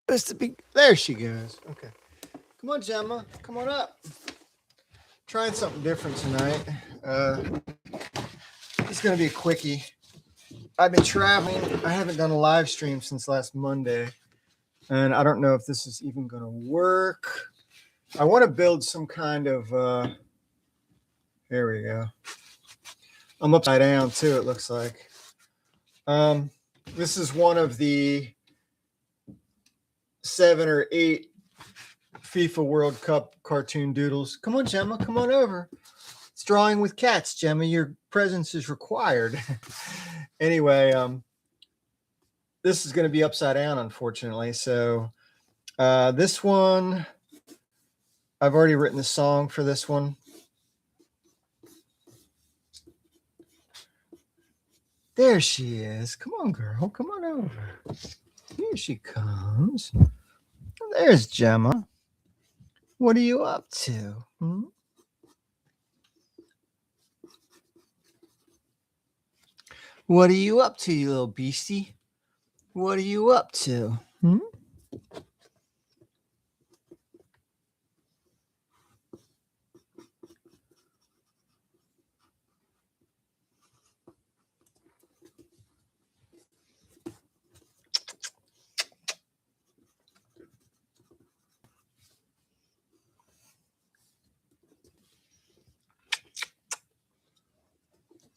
supposed to be. There she goes. Okay. Come on, Gemma. Come on up. Trying something different tonight. It's going to be a quickie. I've been traveling. I haven't done a live stream since last Monday. And I don't know if this is even going to work. I want to build some kind of. Here we go. I'm upside down too, it looks like. This is one of the 7 or 8 FIFA World Cup cartoon doodles. Come on, Gemma, come on over. It's drawing with cats, Gemma. Your presence is required. Anyway, this is going to be upside down, unfortunately. So this one, I've already written the song for this one. There she is. Come on, girl. Come on over. Here she comes. There's Gemma. What are you up to? What are you up to, you little beastie? What are you up to?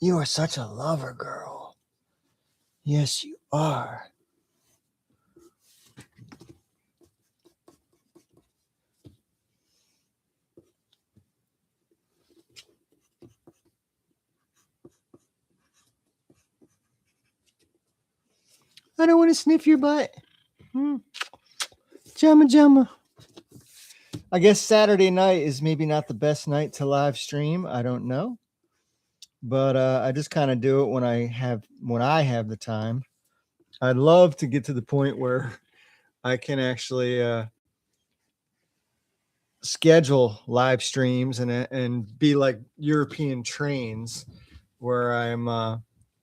You are such a lover, girl. Yes, you are. I don't want to sniff your butt. Gemma, Gemma. I guess Saturday night is maybe not the best night to live stream. I don't know. But I just kind of do it when I have the time. I'd love to get to the point where I can actually schedule live streams and be like European trains where I'm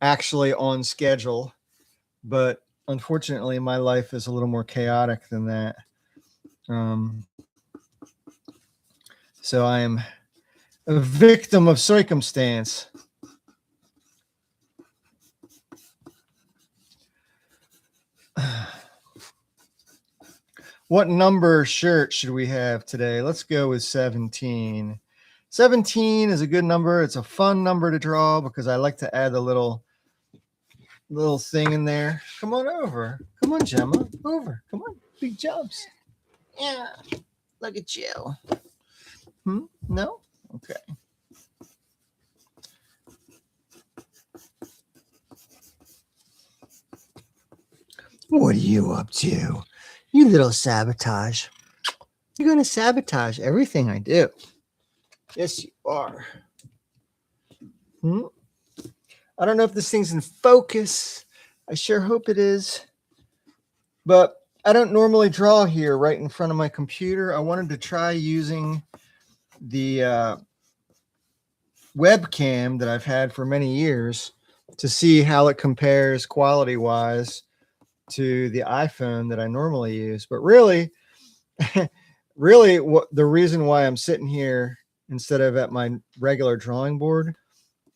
actually on schedule. But unfortunately, my life is a little more chaotic than that. So I am a victim of circumstance. What number shirt should we have today? Let's go with 17. 17 is a good number. It's a fun number to draw because I like to add a little thing in there. Come on over. Come on, Gemma. Over. Come on. Big jumps. Yeah. Look at you. No? Okay. What are you up to? You little sabotage. You're going to sabotage everything I do. Yes, you are. I don't know if this thing's in focus. I sure hope it is. But I don't normally draw here right in front of my computer. I wanted to try using the webcam that I've had for many years to see how it compares quality-wise to the iPhone that I normally use. But really, the reason why I'm sitting here instead of at my regular drawing board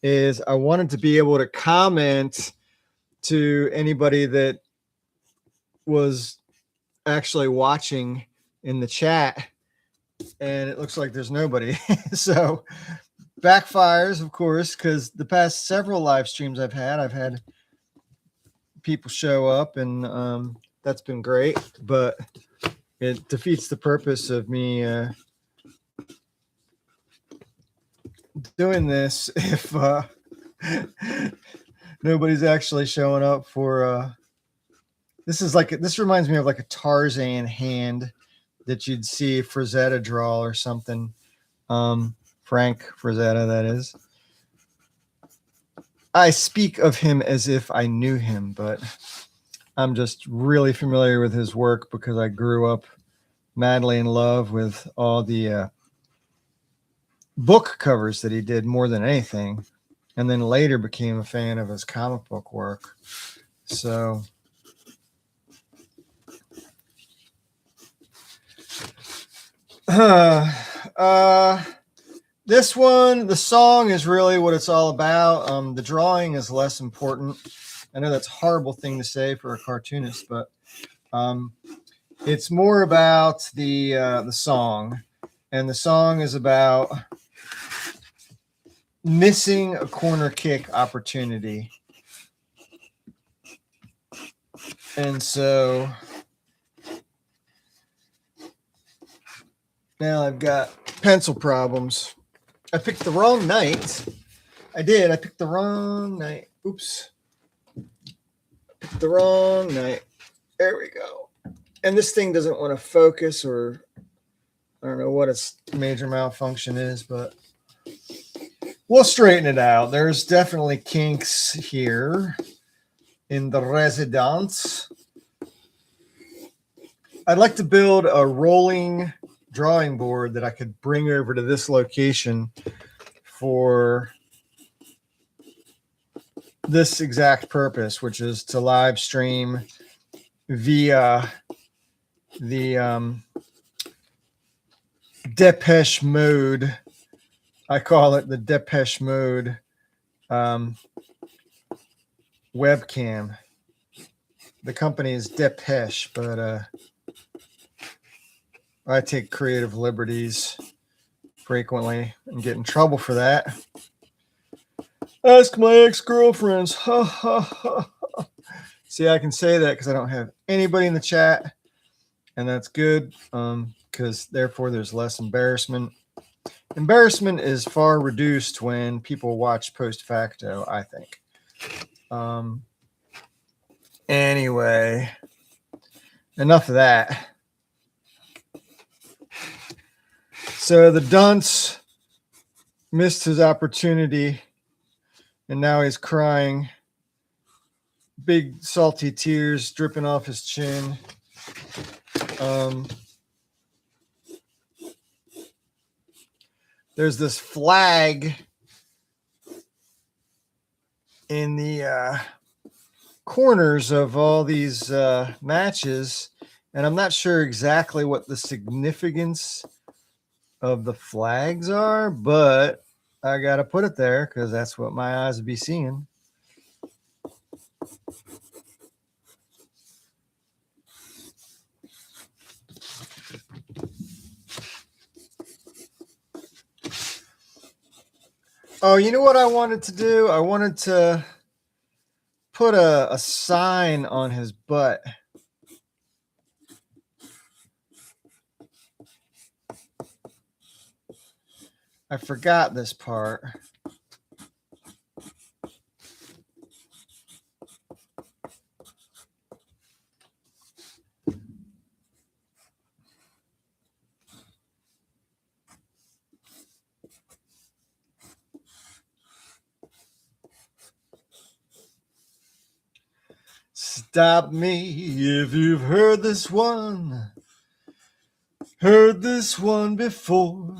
is I wanted to be able to comment to anybody that was actually watching in the chat, and it looks like there's nobody. So backfires, of course, because the past several live streams I've had people show up, and that's been great, but it defeats the purpose of me doing this if nobody's actually showing up for this reminds me of like a Tarzan hand that you'd see Frazetta draw or something. Frank Frazetta, that is. I speak of him as if I knew him, but I'm just really familiar with his work because I grew up madly in love with all the book covers that he did more than anything, and then later became a fan of his comic book work. So This one, the song is really what it's all about. The drawing is less important. I know that's a horrible thing to say for a cartoonist, but it's more about the song, and the song is about missing a corner kick opportunity. And so now I've got pencil problems. I picked the wrong night. I picked the wrong night. Oops. Picked the wrong night. There we go. And this thing doesn't want to focus, or I don't know what its major malfunction is, but we'll straighten it out. There's definitely kinks here in the residence. I'd like to build a rolling drawing board that I could bring over to this location for this exact purpose, which is to live stream via the Depeche Mode. I call it the Depeche Mode webcam. The company is Depeche, but I take creative liberties frequently and get in trouble for that. Ask my ex-girlfriends. See, I can say that because I don't have anybody in the chat, and that's good, because therefore there's less embarrassment. Embarrassment is far reduced when people watch post facto, I think. Anyway, enough of that. So the dunce missed his opportunity, and now he's crying. Big salty tears dripping off his chin. There's this flag in the corners of all these matches, and I'm not sure exactly what the significance of the flags are, but I gotta put it there because that's what my eyes would be seeing. Oh, you know what I wanted to do? I wanted to put a sign on his butt. I forgot this part. Stop me if you've heard this one before.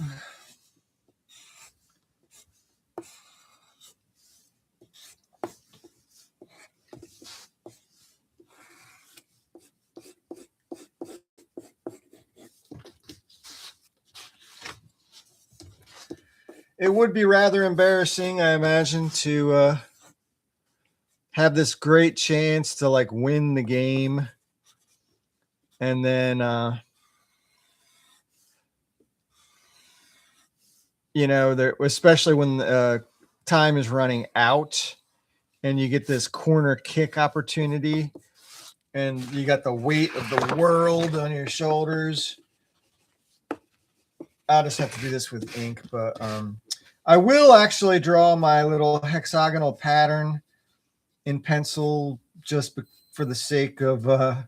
It would be rather embarrassing, I imagine, to have this great chance to like win the game, and then you know, there, especially when time is running out and you get this corner kick opportunity and you got the weight of the world on your shoulders. I'll just have to do this with ink, but I will actually draw my little hexagonal pattern in pencil just for the sake of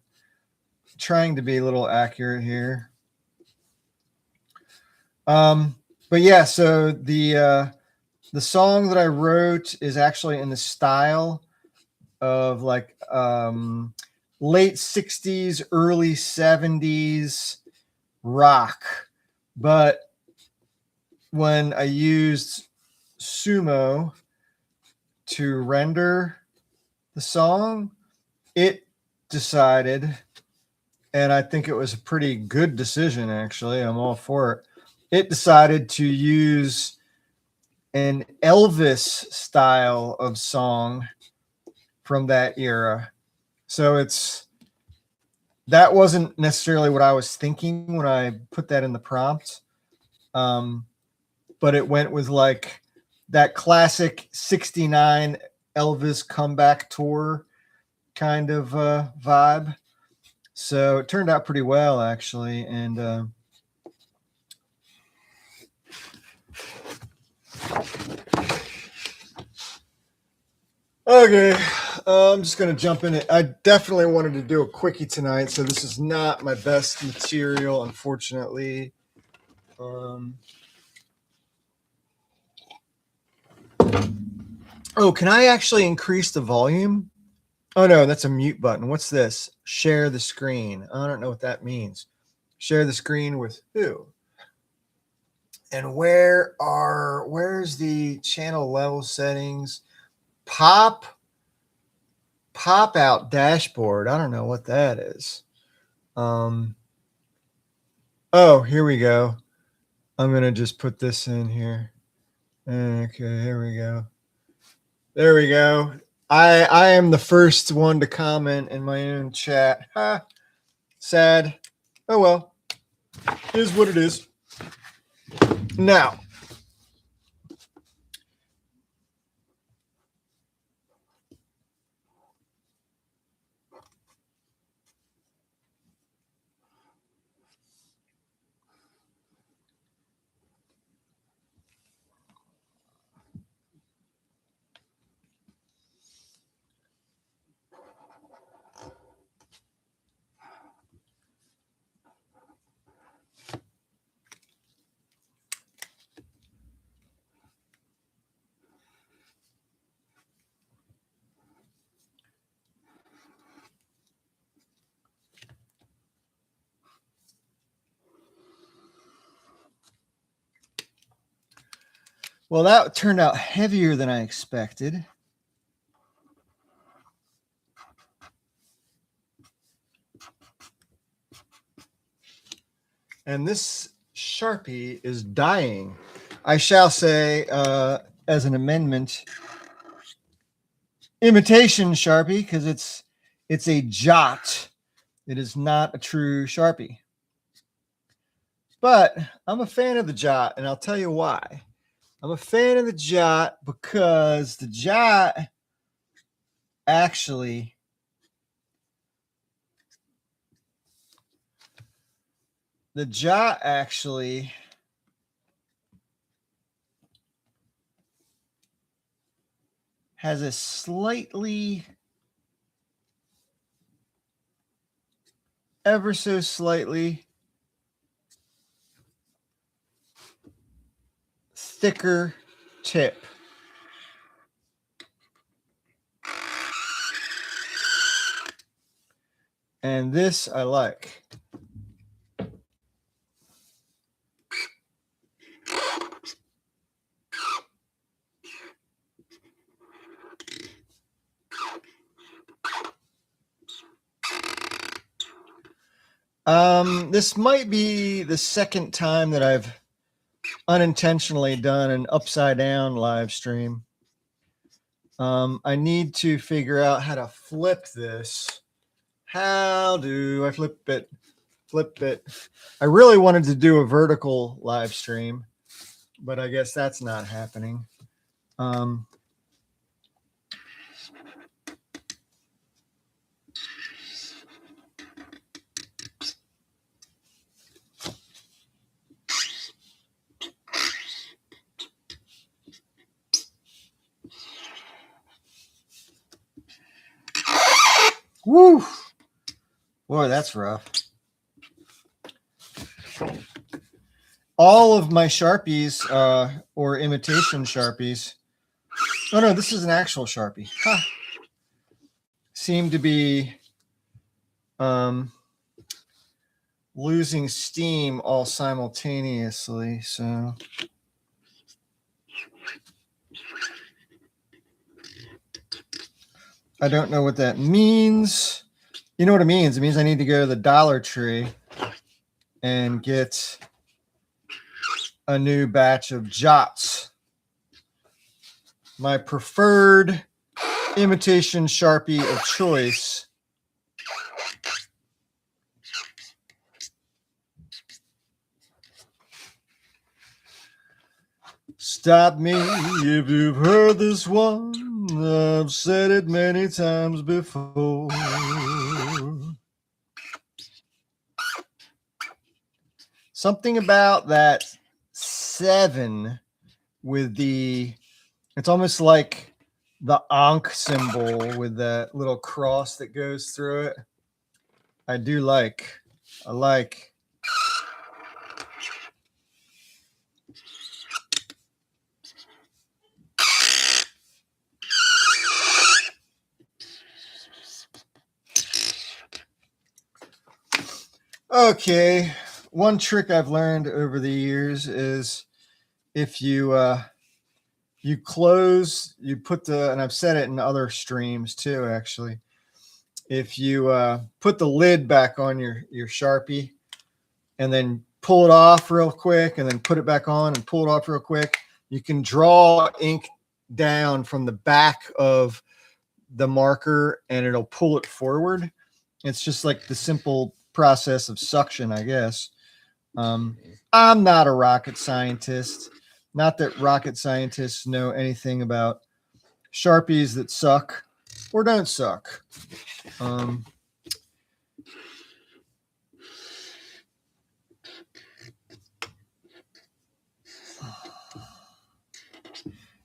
trying to be a little accurate here. But yeah, so the song that I wrote is actually in the style of like late 60s, early 70s rock. But when I used Sumo to render the song, it decided and I think it was a pretty good decision, actually. I'm all for it. It decided to use an Elvis style of song from that era. So that wasn't necessarily what I was thinking when I put that in the prompt. But it went with like that classic 69 Elvis comeback tour kind of vibe. So it turned out pretty well, actually. And okay, I'm just going to jump in it. I definitely wanted to do a quickie tonight, so this is not my best material, unfortunately. Oh, can I actually increase the volume? Oh, no, that's a mute button. What's this? Share the screen. I don't know what that means. Share the screen with who? And where's the channel level settings? Pop out dashboard. I don't know what that is. Oh, here we go. I'm going to just put this in here. Okay, here we go. There we go. I am the first one to comment in my own chat. Ha, sad. Oh well. It is what it is. Now, well, that turned out heavier than I expected. And this Sharpie is dying. I shall say, as an amendment, imitation Sharpie, because it's a jot. It is not a true Sharpie. But I'm a fan of the jot, and I'll tell you why. I'm a fan of the jot because the jot actually has a slightly, ever so slightly thicker tip. And this I like. This might be the second time that I've unintentionally done an upside down live stream. I need to figure out how to flip this. How do I flip it? Flip it. I really wanted to do a vertical live stream, but I guess that's not happening. Woo! Boy, that's rough. All of my Sharpies, or imitation Sharpies. Oh no, this is an actual Sharpie. Huh. Seem to be losing steam all simultaneously. So I don't know what that means. You know what it means? It means I need to go to the Dollar Tree and get a new batch of Jots. My preferred imitation Sharpie of choice. Stop me if you've heard this one. I've said it many times before. Something about that 7 with the, it's almost like the Ankh symbol with that little cross that goes through it. I do like. I like. Okay, one trick I've learned over the years is if you you close, you put the, and I've said it in other streams too, actually. If you put the lid back on your Sharpie and then pull it off real quick and then put it back on and pull it off real quick, you can draw ink down from the back of the marker and it'll pull it forward. It's just like the simple process of suction, I guess. I'm not a rocket scientist. Not that rocket scientists know anything about Sharpies that suck or don't suck.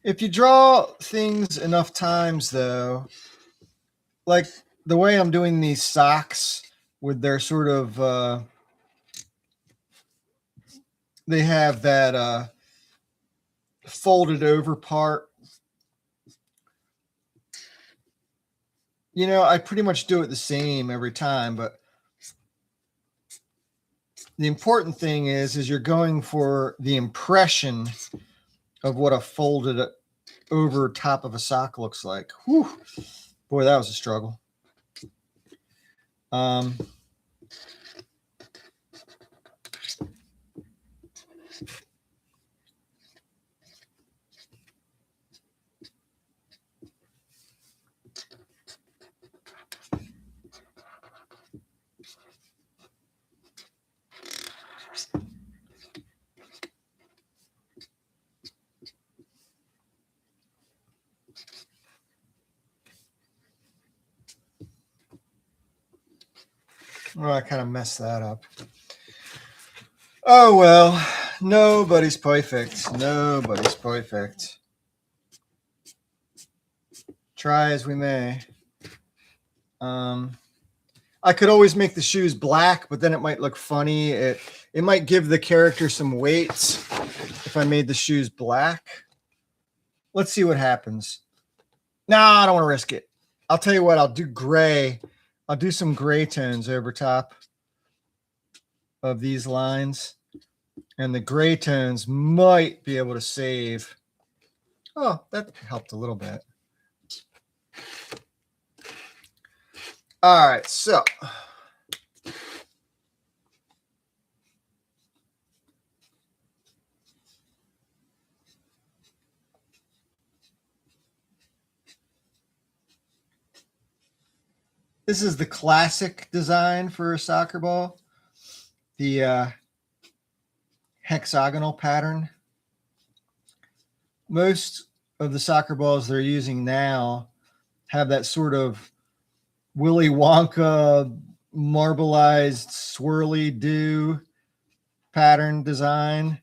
If you draw things enough times, though, like the way I'm doing these socks with their sort of, they have that folded over part. You know, I pretty much do it the same every time, but the important thing is you're going for the impression of what a folded over top of a sock looks like. Whew. Boy, that was a struggle. Well, I kind of messed that up. Oh, well, nobody's perfect. Nobody's perfect. Try as we may. I could always make the shoes black, but then it might look funny. It might give the character some weight if I made the shoes black. Let's see what happens. No, I don't want to risk it. I'll tell you what, I'll do gray. I'll do some gray tones over top of these lines. And the gray tones might be able to save. Oh, that helped a little bit. All right, so this is the classic design for a soccer ball, the hexagonal pattern. Most of the soccer balls they're using now have that sort of Willy Wonka marbleized swirly do pattern design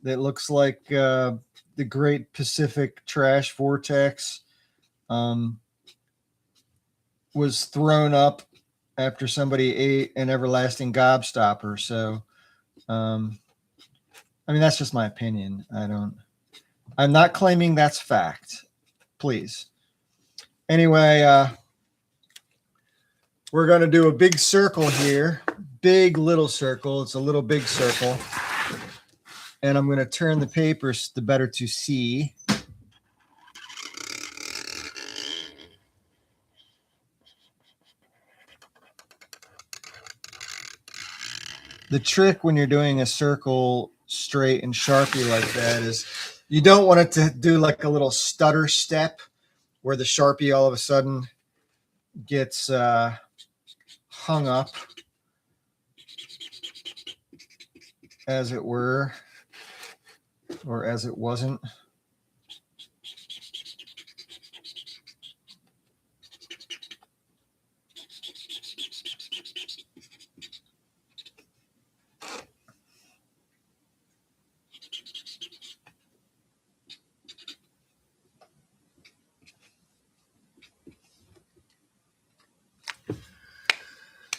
that looks like the Great Pacific Trash Vortex was thrown up after somebody ate an everlasting gobstopper. So, I mean, that's just my opinion. I'm not claiming that's fact, please. Anyway, we're going to do a big circle here. Big little circle. It's a little big circle. And I'm going to turn the papers the better to see. the trick when you're doing a circle straight and Sharpie like that is you don't want it to do like a little stutter step where the Sharpie all of a sudden gets hung up, as it were, or as it wasn't.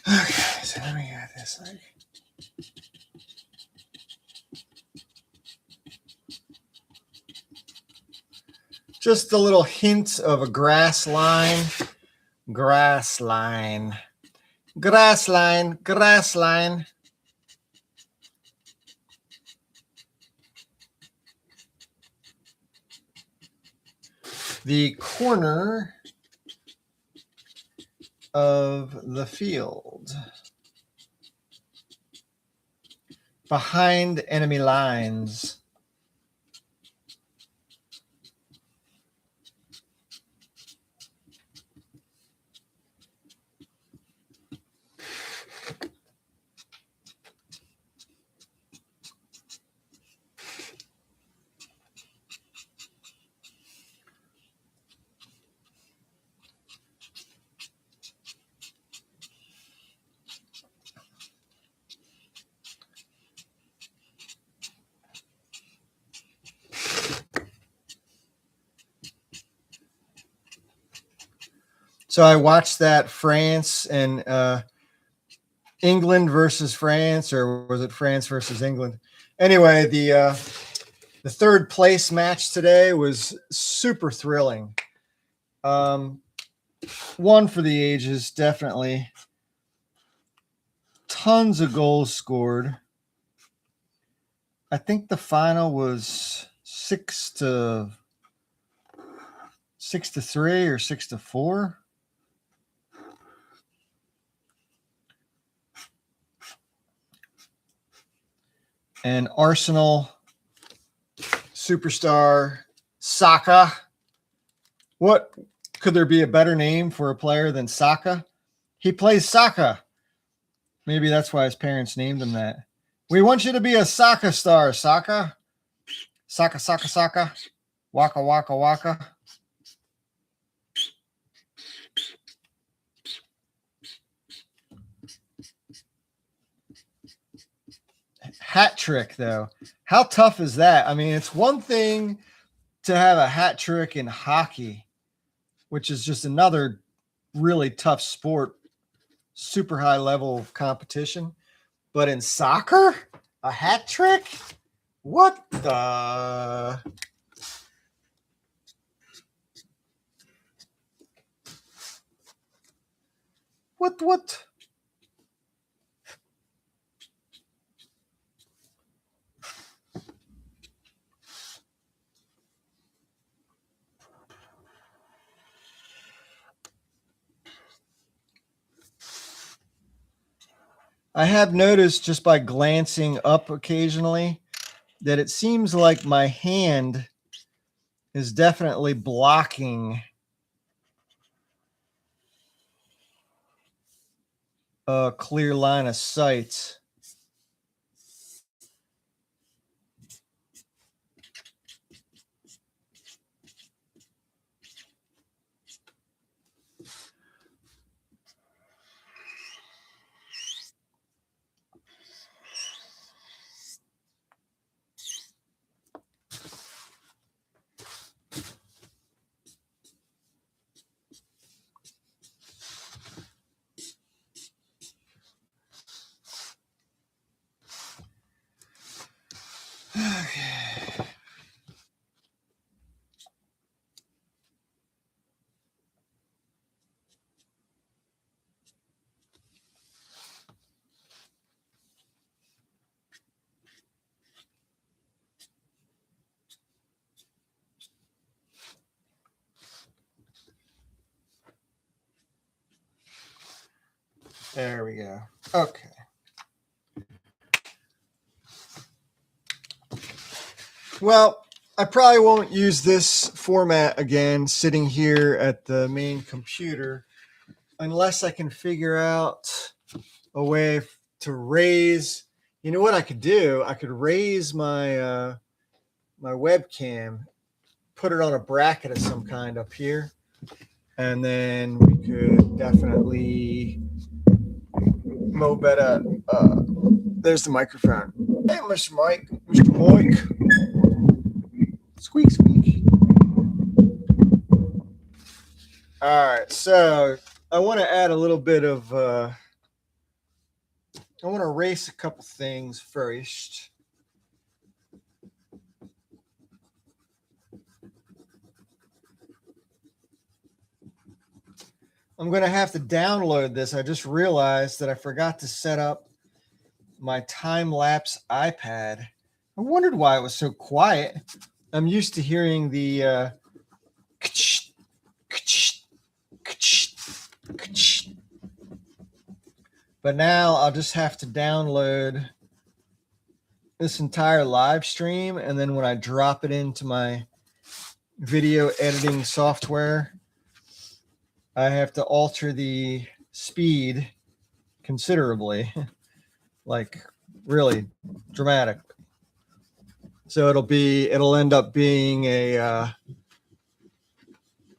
Okay, so let me get this like. Just a little hint of a grass line. Grass line. Grass line. Grass line. The corner of the field. Behind enemy lines. So I watched that France and England versus France, or was it France versus England? Anyway, the third place match today was super thrilling. One for the ages, definitely. Tons of goals scored. I think the final was 6-3 or 6-4. And Arsenal superstar Saka. What could there be a better name for a player than Saka? He plays Saka. Maybe that's why his parents named him that. We want you to be a Saka star, Saka. Saka, Saka, Saka. Waka, waka, waka. Hat trick, though. How tough is that? I mean, it's one thing to have a hat trick in hockey, which is just another really tough sport, super high level of competition. But in soccer, a hat trick? What the? What? I have noticed just by glancing up occasionally that it seems like my hand is definitely blocking a clear line of sight. Okay. There we go. Okay. Well, I probably won't use this format again sitting here at the main computer unless I can figure out a way to raise. You know what I could do? I could raise my my webcam, put it on a bracket of some kind up here, and then we could definitely mo better. There's the microphone. Hey, Mr. Mike, Mr. Mike, squeak, squeak. All right, so I want to add a little bit of. I want to erase a couple things first. I'm going to have to download this. I just realized that I forgot to set up my time-lapse iPad. I wondered why it was so quiet. I'm used to hearing the but now I'll just have to download this entire live stream, and then when I drop it into my video editing software, I have to alter the speed considerably, like really dramatically. So it'll end up being a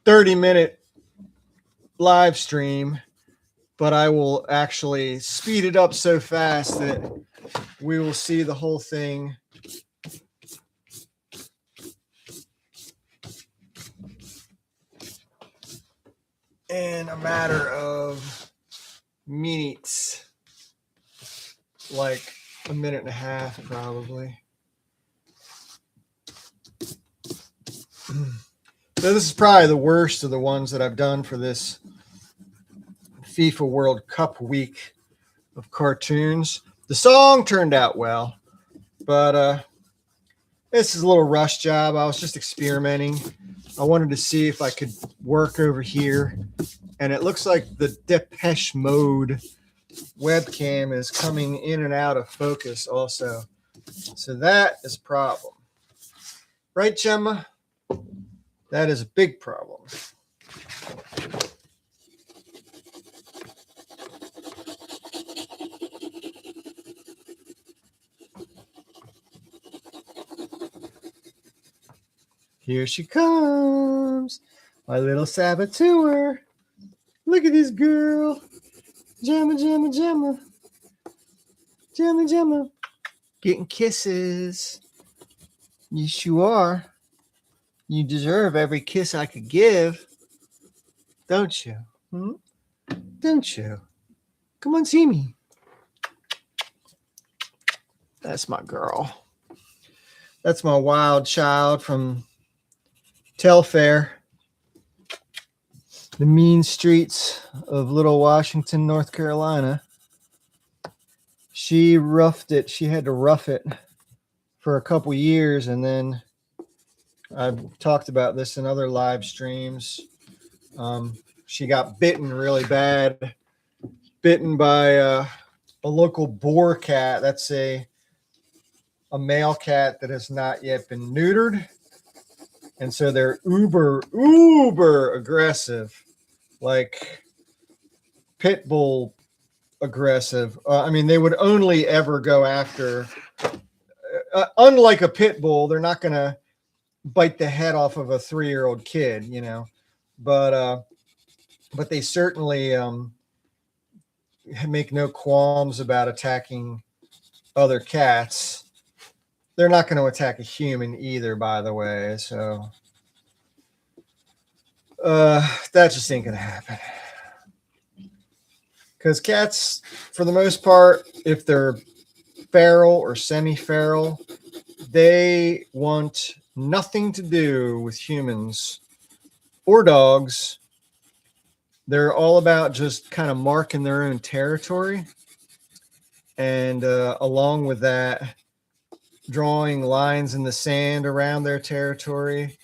30-minute live stream, but I will actually speed it up so fast that we will see the whole thing in a matter of minutes, like a minute and a half probably. So this is probably the worst of the ones that I've done for this FIFA World Cup week of cartoons. The song turned out well, but this is a little rush job. I was just experimenting. I wanted to see if I could work over here, and it looks like the Depeche Mode webcam is coming in and out of focus also. So that is a problem. Right, Gemma? That is a big problem. Here she comes, my little saboteur. Look at this girl. Gemma, Gemma, Gemma. Gemma, Gemma. Getting kisses. Yes, you are. You deserve every kiss I could give. Don't you? Hmm? Don't you? Come on, see me. That's my girl. That's my wild child from Telfair, the mean streets of Little Washington, North Carolina. She roughed it. She had to rough it for a couple years, and then I've talked about this in other live streams. She got bitten really bad, bitten by a local boar cat. That's a male cat that has not yet been neutered. And so they're uber aggressive, like pit bull aggressive. I mean, they would only ever go after, unlike a pit bull, they're not going to bite the head off of a 3-year-old kid, you know, but they certainly make no qualms about attacking other cats. They're not going to attack a human either, by the way. So that just ain't going to happen. Because cats, for the most part, if they're feral or semi-feral, they want nothing to do with humans or dogs. They're all about just kind of marking their own territory. And along with that, drawing lines in the sand around their territory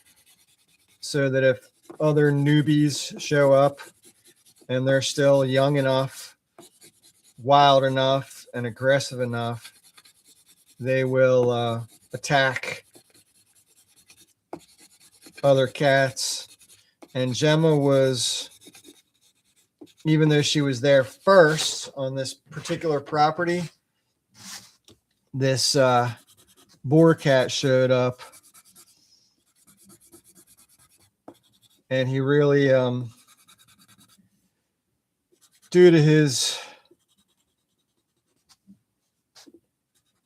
so that if other newbies show up and they're still young enough, wild enough, and aggressive enough, they will attack other cats. And Gemma was, even though she was there first on this particular property, this boar cat showed up, and he really, due to his,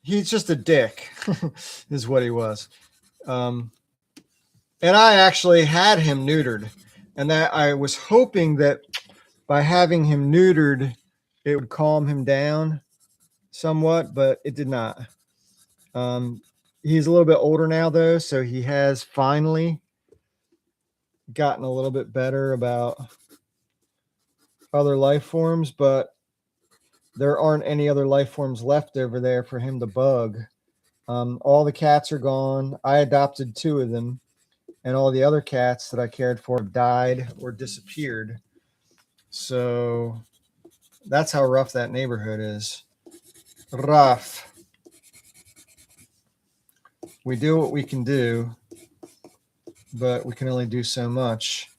he's just a dick, is what he was. And I actually had him neutered, and that I was hoping that by having him neutered, it would calm him down somewhat, but it did not. He's a little bit older now, though, so he has finally gotten a little bit better about other life forms, but there aren't any other life forms left over there for him to bug. All the cats are gone. I adopted 2 of them, and all the other cats that I cared for died or disappeared. So that's how rough that neighborhood is. Rough. We do what we can do, but we can only do so much.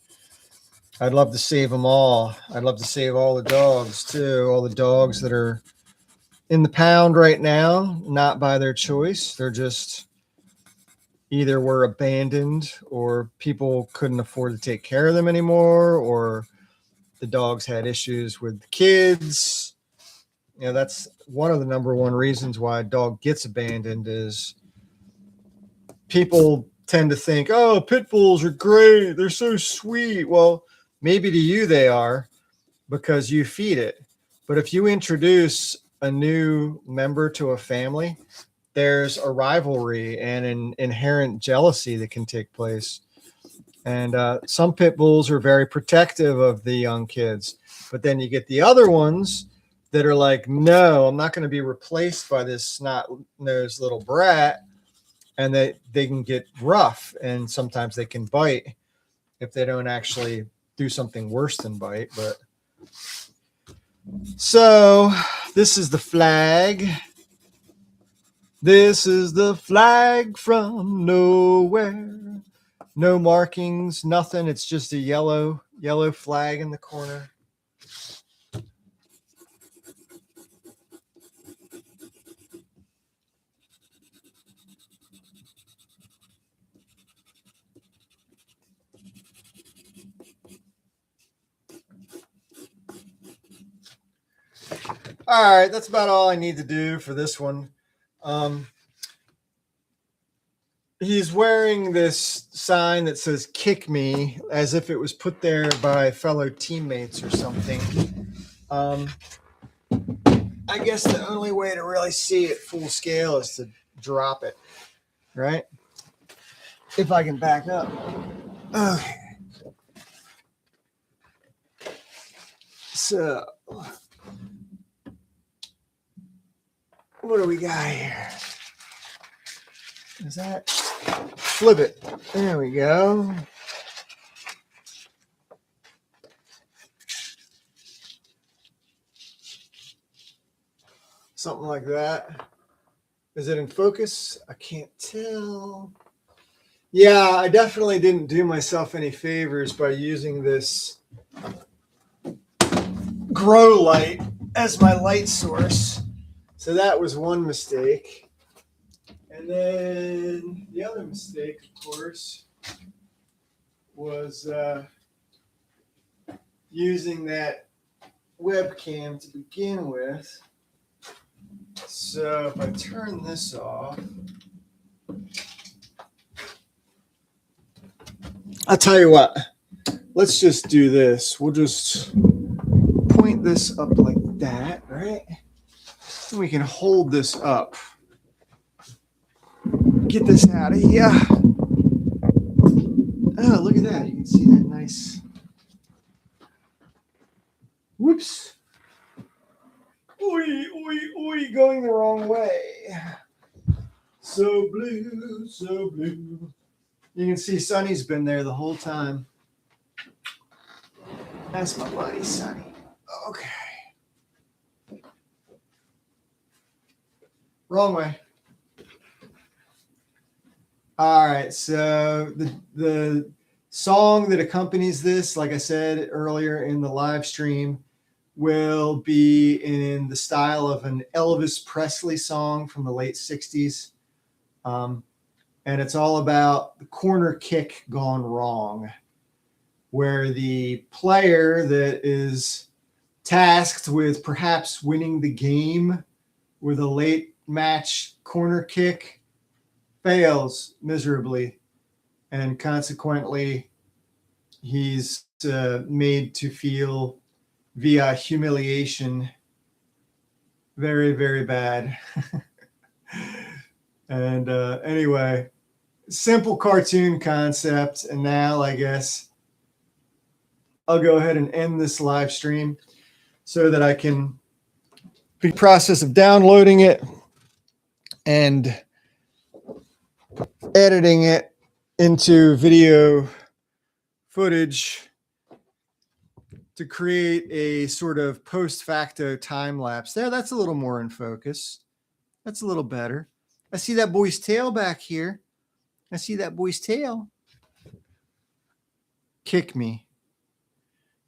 I'd love to save them all. I'd love to save all the dogs too. All the dogs that are in the pound right now, not by their choice. They're just either were abandoned or people couldn't afford to take care of them anymore, or the dogs had issues with the kids. You know, that's one of the number one reasons why a dog gets abandoned is people tend to think, oh, pit bulls are great. They're so sweet. Well, maybe to you they are because you feed it. But if you introduce a new member to a family, there's a rivalry and an inherent jealousy that can take place. And some pit bulls are very protective of the young kids. But then you get the other ones that are like, no, I'm not going to be replaced by this snot-nosed little brat. And they can get rough, and sometimes they can bite if they don't actually do something worse than bite. But so this is the flag. This is the flag from nowhere. No markings, nothing. It's just a yellow flag in the corner. All right, that's about all I need to do for this one. He's wearing this sign that says "Kick Me," as if it was put there by fellow teammates or something. I guess the only way to really see it full scale is to drop it, right? If I can back up. Okay. So, what do we got here? Is that flip it? There we go. Something like that. Is it in focus? I can't tell. Yeah, I definitely didn't do myself any favors by using this grow light as my light source. So that was one mistake. And then the other mistake, of course, was using that webcam to begin with. So if I turn this off, I'll tell you what, let's just do this. We'll just point this up like that, right? And we can hold this up. Get this out of here. Oh, look at that. You can see that nice. Whoops. Oi, oi, oi, going the wrong way. So blue, so blue. You can see Sonny's been there the whole time. That's my buddy, Sonny. Okay. Wrong way. All right, so the song that accompanies this, like I said earlier in the live stream, will be in the style of an Elvis Presley song from the late 60s. And it's all about the corner kick gone wrong, where the player that is tasked with perhaps winning the game with a late match corner kick fails miserably, and consequently he's made to feel via humiliation very, very bad. And anyway, simple cartoon concept. And now I guess I'll go ahead and end this live stream so that I can be process of downloading it and editing it into video footage to create a sort of post facto time lapse. There, that's a little more in focus. That's a little better. I see that boy's tail back here. I see that boy's tail. Kick me.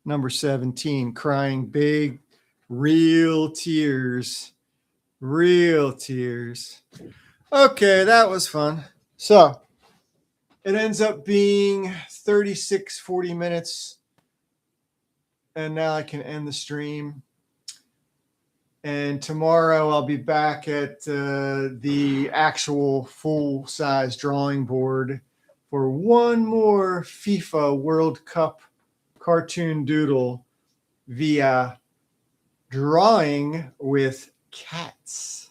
Number 17, crying big, real tears. Real tears. Okay, that was fun. So it ends up being 36, 40 minutes. And now I can end the stream. And tomorrow I'll be back at the actual full-size drawing board for one more FIFA World Cup cartoon doodle via drawing with cats.